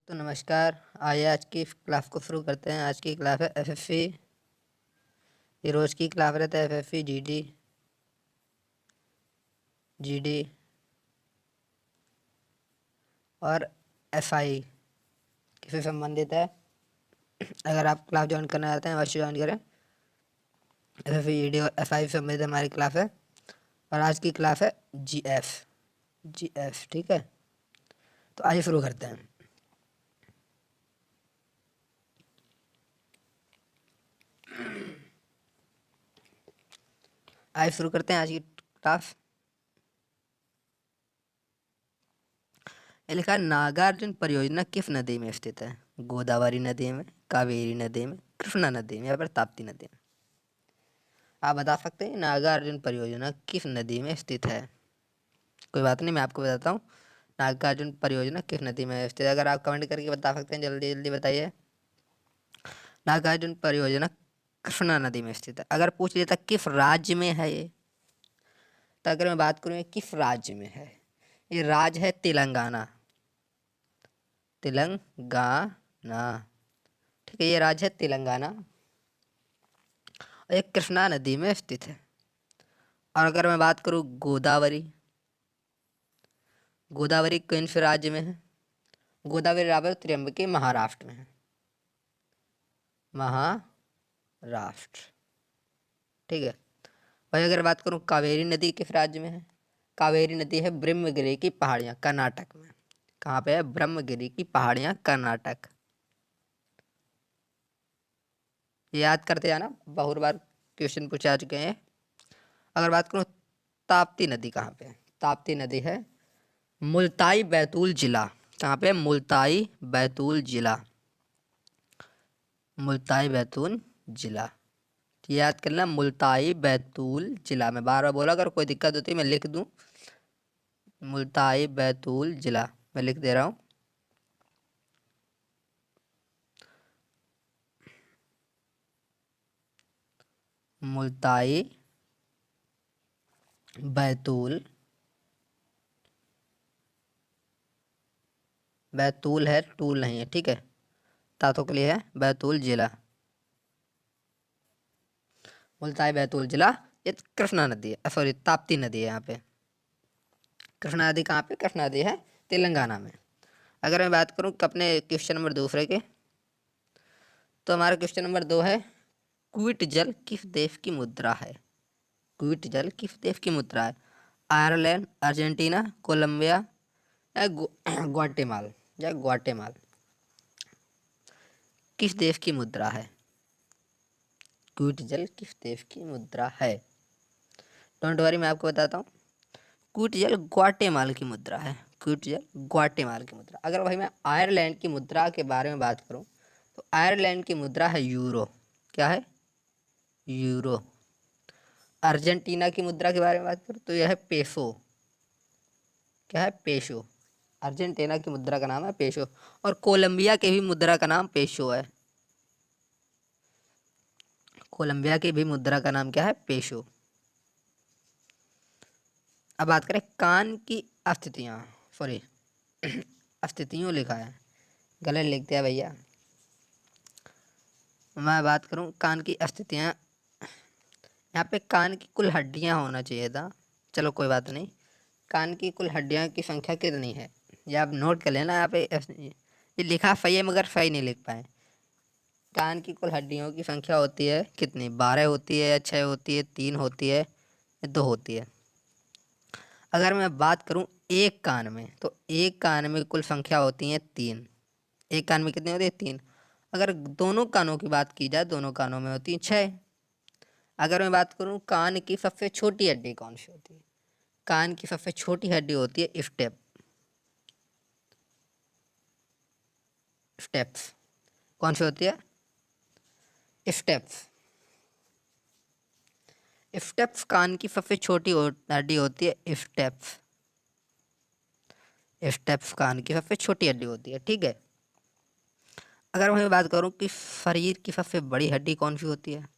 तो नमस्कार। आइए आज की क्लास को शुरू करते हैं। आज की क्लास है एफएफसी। ये रोज़ की क्लास रहता है एफएफसी जीडी और एफआई किससे संबंधित है। अगर आप क्लास ज्वाइन करना चाहते हैं अवश्य ज्वाइन करें। एफएफसी जीडी और एफआई से संबंधित हमारी क्लास है और आज की क्लास है जीएफ। ठीक है, तो आइए शुरू करते हैं। आइए शुरू करते हैं आज की क्लास। ये लिखा है, नागार्जुन परियोजना किस नदी में स्थित है? गोदावरी नदी में, कावेरी नदी में, कृष्णा नदी में या फिर ताप्ती नदी में? आप बता सकते हैं नागार्जुन परियोजना किस नदी में स्थित है? कोई बात नहीं, मैं आपको बताता हूँ। नागार्जुन परियोजना किस नदी में स्थित है? अगर आप कमेंट करके बता सकते हैं जल्दी जल्दी बताइए। नागार्जुन परियोजना कृष्णा नदी में स्थित है। अगर पूछ लेता किस राज्य में है ये, तो अगर मैं बात करूँ किस राज्य में है, ये राज्य है तेलंगाना। तेलंगाना, ठीक है, ये राज्य है तेलंगाना और ये कृष्णा नदी में स्थित है। और अगर मैं बात करूँ गोदावरी, गोदावरी कौन से राज्य में है? गोदावरी राज्य त्र्यंबके महाराष्ट्र में है। महाराष्ट्र, ठीक है। वही अगर बात करूँ कावेरी नदी किस राज्य में है? कावेरी नदी है ब्रह्मगिरी की पहाड़ियाँ, कर्नाटक में। कहाँ पे है? ब्रह्मगिरी की पहाड़ियाँ, कर्नाटक। याद करते जाना, बहुत बार क्वेश्चन पूछे आ चुके हैं। अगर बात करूँ ताप्ती नदी कहाँ पे है? ताप्ती नदी है मुल्ताई बैतूल जिला। कहाँ पे? मुल्ताई बैतूल जिला, मुल्ताई बैतूल जिला। याद करना, मुल्ताई बैतूल जिला। मैं बार बार बोला, अगर कोई दिक्कत होती है मैं लिख दूं। मुल्ताई बैतूल जिला मैं लिख दे रहा हूँ। मुल्ताई बैतूल, बैतूल है, टूल नहीं है, ठीक है। तातों के लिए है बैतूल जिला, मुल्ताई बैतूल जिला। ये कृष्णा नदी है, सॉरी ताप्ती नदी है यहाँ पे। कृष्णा नदी कहाँ पे? कृष्णा नदी है तेलंगाना में। अगर मैं बात करूँ अपने क्वेश्चन नंबर दूसरे के, तो हमारा क्वेश्चन नंबर 2 है, क्विट जल किस देश की मुद्रा है? क्विट जल किस देश की मुद्रा है? आयरलैंड, अर्जेंटीना, कोलंबिया या ग्वाटेमाल या ग्वाटेमाल? किस देश की मुद्रा है? क्विट जल किस देश की मुद्रा है? डोंट वरी, मैं आपको बताता हूँ। क्विट जल ग्वाटेमाल की मुद्रा है। क्विट जल ग्वाटेमाल की मुद्रा। अगर भाई मैं आयरलैंड की मुद्रा के बारे में बात करूँ, तो आयरलैंड की मुद्रा है यूरो। क्या है? यूरो। अर्जेंटीना की मुद्रा के बारे में बात करूँ तो यह है पेसो। क्या है? पेसो। अर्जेंटीना की मुद्रा का नाम है पेसो। और कोलंबिया के भी मुद्रा का नाम पेसो है। कोलंबिया की भी मुद्रा का नाम क्या है? पेसो। अब बात करें कान की अस्थितियाँ, सॉरी अस्थितियों लिखा है, गलत लिख दिया भैया। मैं बात करूं कान की अस्थितियाँ, यहाँ पे कान की कुल हड्डियाँ होना चाहिए था। चलो कोई बात नहीं। कान की कुल हड्डियाँ की संख्या कितनी है, ये आप नोट कर लेना। यहाँ पे ये लिखा सही है मगर सही नहीं लिख पाए। कान की कुल हड्डियों की संख्या होती है कितनी? 12 होती है या 6 होती है, 3 होती है या 2 होती है? अगर मैं बात करूं एक कान में, तो एक कान में कुल संख्या होती है 3। एक कान में कितनी होती है? 3। अगर दोनों कानों की बात की जाए, दोनों कानों में होती है 6। अगर मैं बात करूं कान की सबसे छोटी हड्डी कौन सी होती है? कान की सबसे छोटी हड्डी होती है स्टेप, स्टेप्स। कौन सी होती है? स्टेप्स। स्टेप्स कान की सबसे छोटी हड्डी होती है स्टेप्स। स्टेप्स कान की सबसे छोटी हड्डी होती है, ठीक है। अगर मैं बात करूं कि शरीर की सबसे बड़ी हड्डी कौन सी होती है?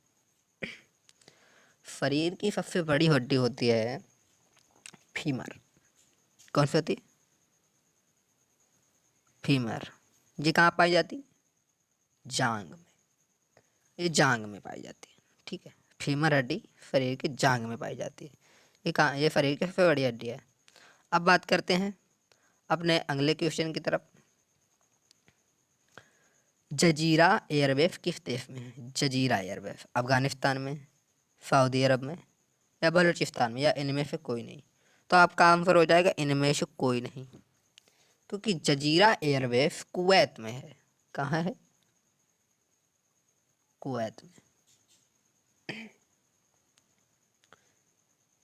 शरीर की सबसे बड़ी हड्डी होती है फीमर। कौन सी होती है? फीमर। ये कहाँ पाई जाती? जांग में। ये जांग में पाई जाती है, ठीक है। फीमर हड्डी शरीर की जांग में पाई जाती है। ये कहाँ? ये शरीर की सबसे बड़ी हड्डी है। अब बात करते हैं अपने अगले क्वेश्चन की तरफ। जजीरा एयरबेस किस देश में है? जजीरा एयरबेस अफगानिस्तान में, सऊदी अरब में, या बलूचिस्तान में, या इनमें से कोई नहीं। तो आपका आंसर हो जाएगा इनमें से कोई नहीं, क्योंकि जजीरा एयरबेस कुवैत में है। कहाँ है? कुवैत में।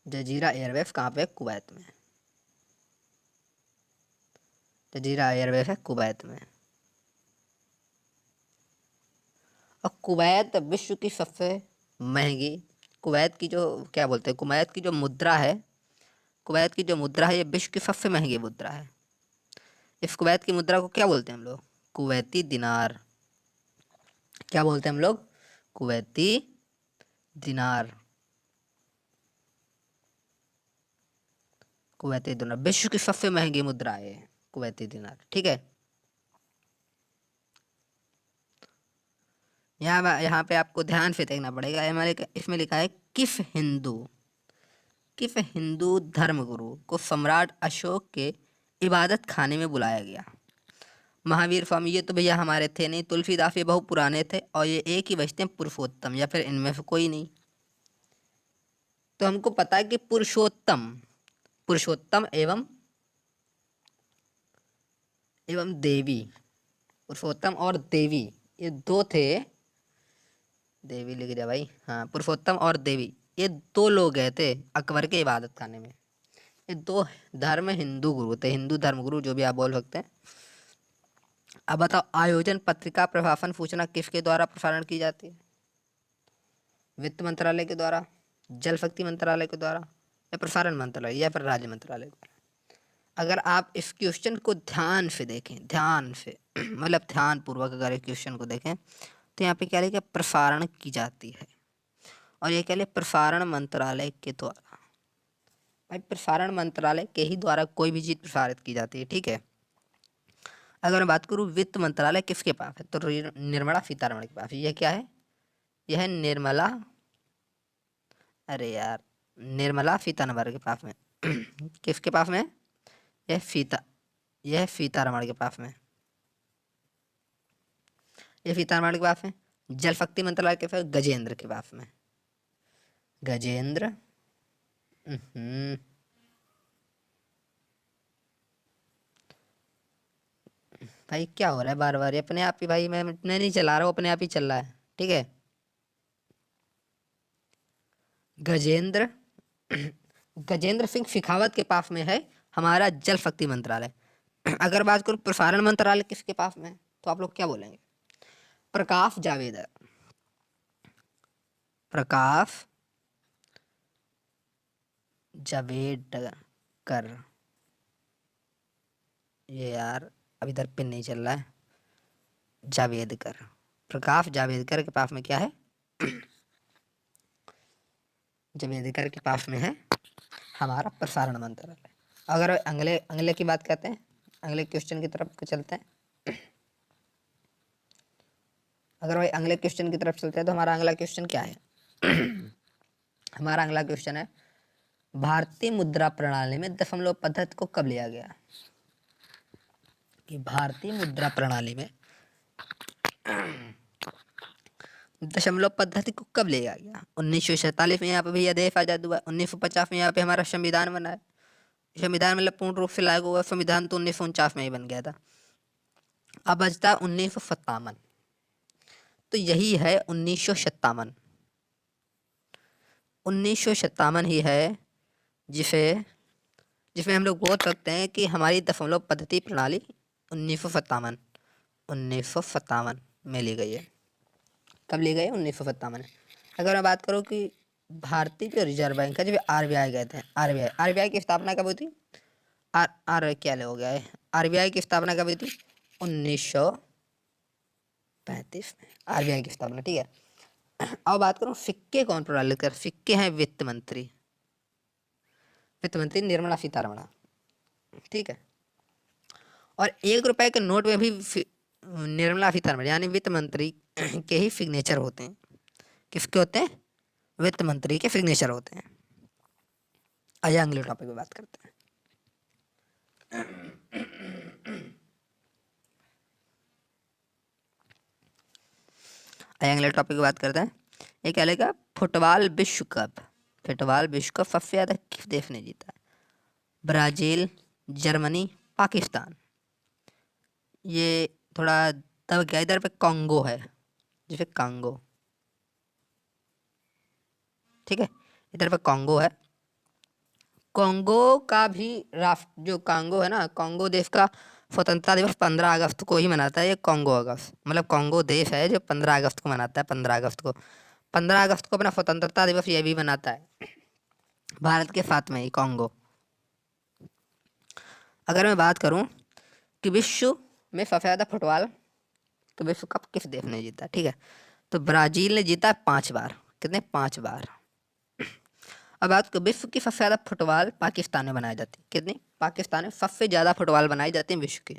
जजीरा एयरबेस कहाँ पे? कुवैत में। जजीरा एयरबेस है कुवैत में। और कुवैत विश्व की सबसे महंगी, कुवैत की जो क्या बोलते हैं, कुवैत की जो मुद्रा है, कुवैत की जो मुद्रा है ये विश्व की सबसे महंगी मुद्रा है। इस कुवैत की मुद्रा को क्या बोलते हैं हम लोग? कुवैती दिनार। क्या बोलते हैं हम लोग? कुवैती दिनार। कुवैती दिनार विश्व की सबसे महंगी मुद्रा है कुवैती दिनार, ठीक है। यहाँ पे आपको ध्यान से देखना पड़ेगा। हमारे इसमें लिखा है किस हिंदू धर्मगुरु को सम्राट अशोक के इबादत खाने में बुलाया गया? महावीर स्वामी, ये तो भैया हमारे थे नहीं। तुलसीदास, ये बहुत पुराने थे। और ये एक ही बचते हैं पुरुषोत्तम, या फिर इनमें से कोई नहीं। तो हमको पता है कि पुरुषोत्तम, पुरुषोत्तम एवं एवं देवी, पुरुषोत्तम और देवी, ये दो थे। देवी लिख दिया भाई, हाँ। पुरुषोत्तम और देवी ये दो लोग गए थे अकबर के इबादत खाने में। ये दो धर्म हिंदू गुरु थे, हिंदू धर्म गुरु जो भी आप बोल सकते हैं। अब बताओ, आयोजन, पत्रिका, प्रकाशन सूचना किसके द्वारा प्रसारण की जाती है? वित्त मंत्रालय के द्वारा, जल शक्ति मंत्रालय के द्वारा, या प्रसारण मंत्रालय, या फिर राज्य मंत्रालय के द्वारा? अगर आप इस क्वेश्चन को ध्यान से देखें, ध्यान से मतलब ध्यान पूर्वक अगर इस क्वेश्चन को देखें, तो यहाँ पे क्या लिखा? प्रसारण की जाती है। और ये क्या लिखा? प्रसारण मंत्रालय के द्वारा। भाई प्रसारण मंत्रालय के ही द्वारा कोई भी चीज़ प्रसारित की जाती है, ठीक है। अगर मैं बात करूँ वित्त मंत्रालय किसके पास है, तो निर्मला सीतारमण के पास। यह क्या है? यह है निर्मला, अरे यार, निर्मला सीतारमण के पास में। किसके पास में? यह सीतारमण के पास में, यह सीतारमण के पास में। जल शक्ति मंत्रालय के पास गजेंद्र के पास में। गजेंद्र, भाई क्या हो रहा है बार बार? अपने आप ही भाई, मैं नहीं चला रहा हूँ, अपने आप ही चल रहा है, ठीक है। गजेंद्र गजेंद्र सिंह शेखावत के पास में है हमारा जल शक्ति मंत्रालय। अगर बात करूँ प्रसारण मंत्रालय किसके पास में है, तो आप लोग क्या बोलेंगे? प्रकाश जावड़ेकर, प्रकाश जावड़ेकर। ये यार अब इधर पिन नहीं चल रहा है। जावड़ेकर, प्रकाश जावड़ेकर के पास में क्या है? जावड़ेकर के पास में है हमारा प्रसारण मंत्रालय। अगर अगले अगले की बात करते हैं, अगले क्वेश्चन की तरफ चलते हैं। अगर भाई अगले क्वेश्चन की तरफ चलते हैं, तो हमारा अगला क्वेश्चन क्या है? हमारा अगला क्वेश्चन है, भारतीय मुद्रा प्रणाली में दशमलव पद्धति को कब लिया गया? कि भारतीय मुद्रा प्रणाली में दशमलव पद्धति को कब लिया गया? 1947 में यहाँ पे भैया देश आजाद हुआ। 1950 में यहाँ पे हमारा संविधान बना है। संविधान मतलब पूर्ण रूप से लागू हुआ। संविधान तो 1949 में ही बन गया था। अब बचता 1957, तो यही है 1957। 1957 ही है जिसे जिसमें हम लोग बोल सकते हैं कि हमारी दशमलव पद्धति प्रणाली 1957 में ली गई है। कब ली गई है? 1957। अगर मैं बात करूँ कि भारतीय जो रिजर्व बैंक है, जब आरबीआई गए थे, आरबीआई की स्थापना कब हुई थी? क्या हो गया है? आरबीआई की स्थापना कब हुई थी? 1935 में आरबीआई की स्थापना, ठीक है। अब बात करूँ सिक्के कौन प्रणाली कर? सिक्के हैं वित्त मंत्री निर्मला सीतारमण, ठीक है। और 1 रुपए के नोट में भी निर्मला सीतारमण यानी वित्त मंत्री के ही सिग्नेचर होते हैं। किसके होते हैं? वित्त मंत्री के सिग्नेचर होते हैं। आइए अगले टॉपिक पे बात करते हैं। आइए अगले टॉपिक पे बात करते हैं। ये क्या लेगा? फुटबॉल विश्व कप। फुटबॉल विश्व कप सबसे ज़्यादा किस देश ने जीता है? Brazil, Germany, Pakistan. ये थोड़ा दब गया, इधर पे कांगो है, जिसे कांगो, ठीक है, इधर पे कांगो है। कांगो का भी राष्ट्र जो कांगो है ना, कांगो देश का स्वतंत्रता दिवस 15 अगस्त को ही मनाता है। ये कांगो अगस्त मतलब कांगो देश है जो 15 अगस्त को मनाता है। 15 अगस्त को अपना स्वतंत्रता दिवस ये भी मनाता है, भारत के साथ में ही कांगो। अगर मैं बात करूं कि विश्व में सबसे ज़्यादा फुटबॉल तो विश्व कप किस देश ने जीता, ठीक है, तो ब्राज़ील ने जीता 5 बार। कितने? 5 बार। अब बात करो विश्व की सबसे ज़्यादा फुटबॉल पाकिस्तान में बनाई जाती है। कितनी? पाकिस्तान में सबसे ज़्यादा फुटबॉल बनाई जाती है विश्व की।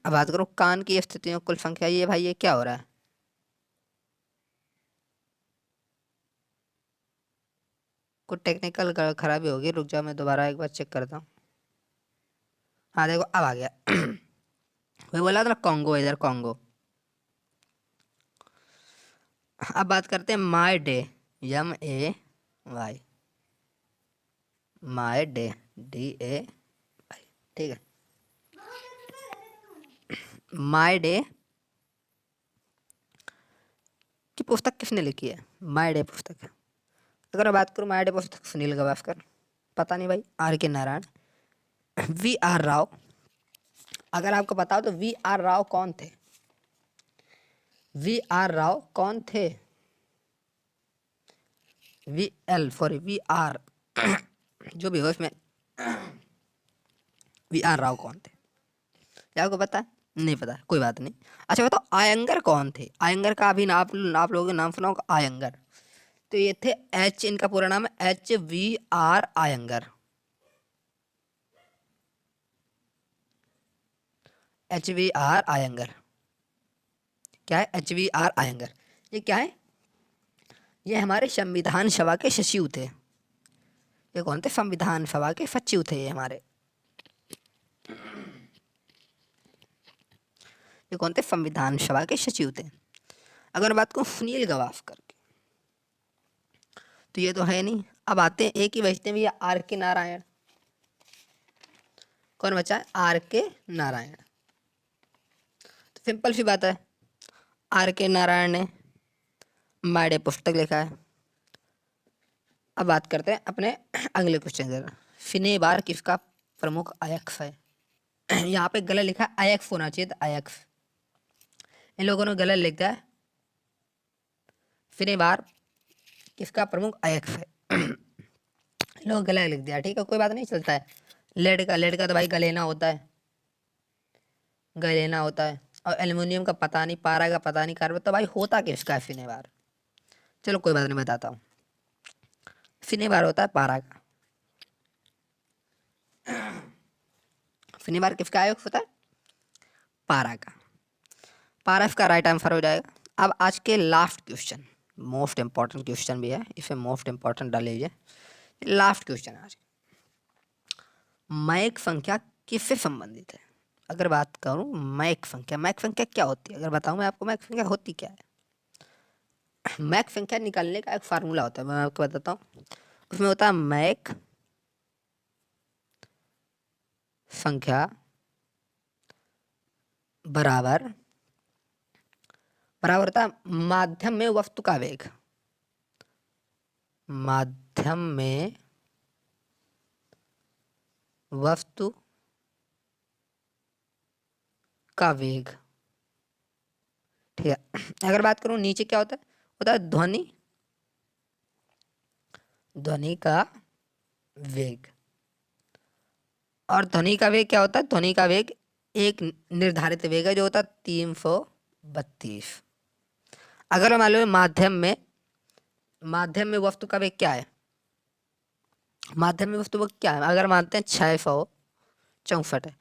अब बात करो कान की स्थितियों कुल संख्या। ये भाई ये क्या हो रहा है? कुछ टेक्निकल खराबी होगी, रुक जाओ मैं दोबारा एक बार चेक करता हूँ। हाँ देखो अब आ गया। मैं बोला था कॉन्गो, इधर कॉन्गो। अब बात करते हैं my day, MAY, my day, DA, ठीक है। माई डे की पुस्तक किसने लिखी है? माई डे पुस्तक है। अगर मैं बात करूँ माई डे पुस्तक, सुनील गावस्कर, पता नहीं भाई, RK नारायण, VR राव। अगर आपको पता हो तो VR राव कौन थे? VR राव कौन थे? VR जो भी हो इसमें VR राव कौन थे? क्या आपको पता है? नहीं पता, कोई बात नहीं। अच्छा बताओ आयंगर कौन थे? आयंगर का अभी आप लोगों के नाम सुना होगा, आयंगर। तो ये थे इनका पूरा नाम है HVR आयंगर। HVR आयंगर क्या है? HVR आयंगर ये क्या है? ये हमारे संविधान सभा के सचिव थे। ये कौन थे? संविधान सभा के सचिव थे ये हमारे। ये कौन थे? संविधान सभा के सचिव थे। अगर बात करूं सुनील गावस्कर की, तो ये तो है नहीं। अब आते हैं एक ही बचते हैं भैया, RK नारायण। कौन बचा है? RK नारायण। तो सिंपल सी बात है, RK नारायण ने माई डे पुस्तक लिखा है। अब बात करते हैं अपने अगले क्वेश्चन की। फिनेबार किसका प्रमुख अयस्क है? यहाँ पे गलत लिखा है, अयस्क होना चाहिए था, अयस्क। इन लोगों ने गलत लिख दिया है। फिनेबार किसका प्रमुख अयस्क है? लोग गलत लिख दिया, ठीक है, कोई बात नहीं, चलता है। लेड का तो भाई गलेना होता है, गलेना होता है। और एल्युमिनियम का पता नहीं, पारा का पता नहीं, कार्बन तो भाई होता किसका है? फिनेबार। चलो कोई बात नहीं, बताता हूँ। फिनेबार होता है पारा का। फिनेबार किसका अयस्क होता है? पारा का। पारा इसका राइट आंसर हो जाएगा। अब आज के last question, most important question भी है, इसे मोस्ट इंपॉर्टेंट डाल लीजिए। लास्ट क्वेश्चन आज, मैक संख्या किससे संबंधित है? अगर बात करूं मैक संख्या क्या होती है? अगर बताऊं मैं आपको मैक संख्या होती क्या है? मैक संख्या निकालने का एक फार्मूला होता है, मैं आपको बताता हूँ। उसमें होता है मैक संख्या बराबर होता है माध्यम में वस्तु का वेग। माध्यम में वस्तु का वेग, ठीक है। अगर बात करूं नीचे क्या होता है? ध्वनि का वेग। और ध्वनि का वेग क्या होता है? ध्वनि का वेग एक निर्धारित वेग है जो होता है 332। अगर मान लो माध्यम में वस्तु का वेग क्या है? माध्यम में वस्तु वेग क्या है? अगर मानते हैं 664 है,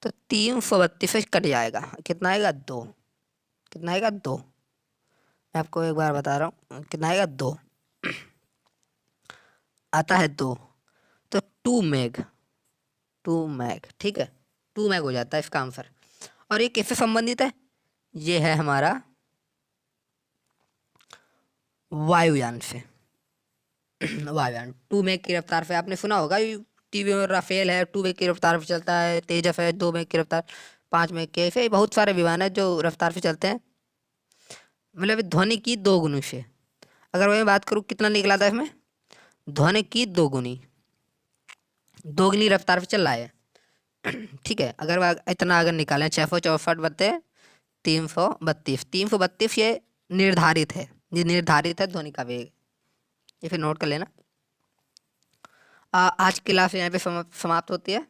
तो 332 से कट जाएगा, कितना आएगा 2। कितना आएगा 2, मैं आपको एक बार बता रहा हूँ कितना आएगा 2 आता है 2। तो 2 मेग, 2 मेग, ठीक है, 2 मेग हो जाता है इसका आंसर। और ये किससे संबंधित है? ये है हमारा वायुयान से। वायुयान 2 मेग की रफ्तार से, आपने सुना होगा टीवी में राफेल है 2 मेग की रफ्तार से चलता है, तेजस है 2 मेग की रफ्तार, 5 मेग के, ऐसे बहुत सारे विमान है जो रफ्तार से चलते हैं, मतलब ध्वनि की 2 गुनी से। अगर मैं बात करूँ कितना निकला था इसमें, ध्वनि की 2 गुनी रफ्तार पे चल रहा है। ठीक है, अगर इतना अगर निकालें 664 बत्ते 332, 332 ये निर्धारित है, ये निर्धारित है ध्वनि का वेग, ये फिर नोट कर लेना। आज की क्लास यहाँ पे समाप्त होती है।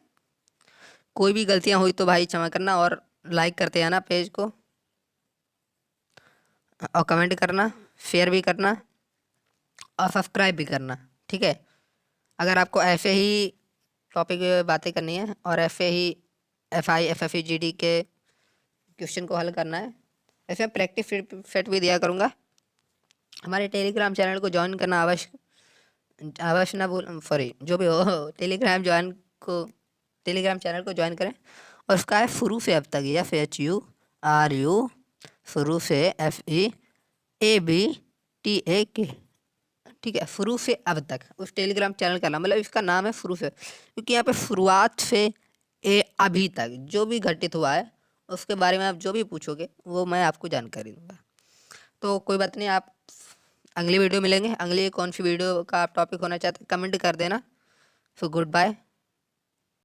कोई भी गलतियाँ हुई तो भाई क्षमा करना, और लाइक करते हैं ना पेज को, और कमेंट करना, शेयर भी करना, और सब्सक्राइब भी करना, ठीक है। अगर आपको ऐसे ही टॉपिक पे बातें करनी है और ऐसे ही FI FFE GD के क्वेश्चन को हल करना है, ऐसे मैं प्रैक्टिस सेट भी दिया करूँगा। हमारे टेलीग्राम चैनल को ज्वाइन करना अवश्य ना भूल, सॉरी जो भी हो, टेलीग्राम चैनल को ज्वाइन करें। और उसका है शुरू से अब तक, FHURU, शुरू से FEABTAK, ठीक है, शुरू से अब तक, उस टेलीग्राम चैनल का नाम, मतलब इसका नाम है शुरू से, क्योंकि यहाँ पे शुरुआत से अभी तक जो भी घटित हुआ है उसके बारे में आप जो भी पूछोगे वो मैं आपको जानकारी दूंगा। तो कोई बात नहीं, आप अगली वीडियो मिलेंगे। अगली कौन सी वीडियो का आप टॉपिक होना चाहते हैं कमेंट कर देना। So good bye.